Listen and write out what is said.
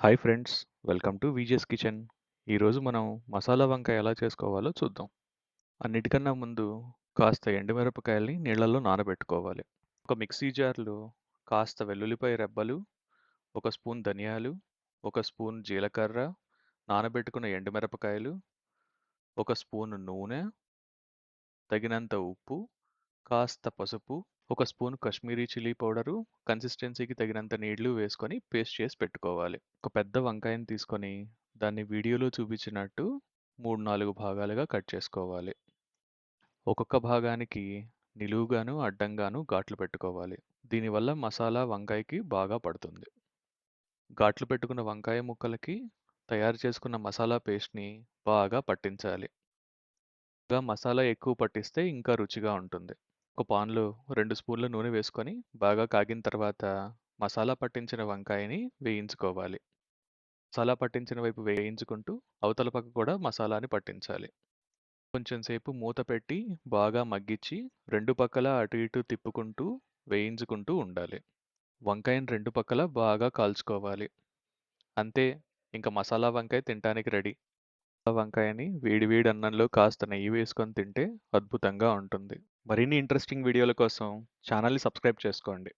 Hi friends, welcome to Vijay's kitchen. ఈరోజు మనం మసాలా వంకాయ ఎలా చేసుకోవాలో చూద్దాం. అన్నిటికన్నా ముందు కాస్త ఎండుమిరపకాయల్ని నీళ్ళల్లో నానబెట్టుకోవాలి. ఒక మిక్సీ జార్లో కాస్త వెల్లుల్లిపాయ రెబ్బలు, ఒక స్పూన్ ధనియాలు, ఒక స్పూన్ జీలకర్ర, నానబెట్టుకున్న ఎండుమిరపకాయలు, ఒక స్పూన్ నూనె, తగినంత ఉప్పు, కాస్త పసుపు, ఒక స్పూన్ కాశ్మీరీ చిల్లీ పౌడరు, కన్సిస్టెన్సీకి తగినంత నీళ్లు వేసుకొని పేస్ట్ చేసి పెట్టుకోవాలి. ఒక పెద్ద వంకాయని తీసుకొని దాన్ని వీడియోలో చూపించినట్టు 3-4 భాగాలుగా కట్ చేసుకోవాలి. ఒక్కొక్క భాగానికి నిలువుగాను అడ్డంగాను ఘాట్లు పెట్టుకోవాలి. దీనివల్ల మసాలా వంకాయకి బాగా పడుతుంది. ఘాట్లు పెట్టుకున్న వంకాయ ముక్కలకి తయారు చేసుకున్న మసాలా పేస్ట్ని బాగా పట్టించాలి. మసాలా ఎక్కువ పట్టిస్తే ఇంకా రుచిగా ఉంటుంది. ఒక పాన్లో 2 స్పూన్ల నూనె వేసుకొని బాగా కాగిన తర్వాత మసాలా పట్టించిన వంకాయని వేయించుకోవాలి. మసాలా పట్టించిన వైపు వేయించుకుంటూ అవతల పక్క కూడా మసాలాని పట్టించాలి. కొంచెం సేపు మూత పెట్టి బాగా మగ్గించి రెండు పక్కల అటు ఇటు తిప్పుకుంటూ వేయించుకుంటూ ఉండాలి. వంకాయని రెండు పక్కల బాగా కాల్చుకోవాలి. అంతే, ఇంకా మసాలా వంకాయ తినడానికి రెడీ. వంకాయని వేడి వేడి అన్నంలో కాస్త నెయ్యి వేసుకొని తింటే అద్భుతంగా ఉంటుంది. మరిన్ని ఇంట్రెస్టింగ్ వీడియోల కోసం ఛానల్ని సబ్స్క్రైబ్ చేసుకోండి.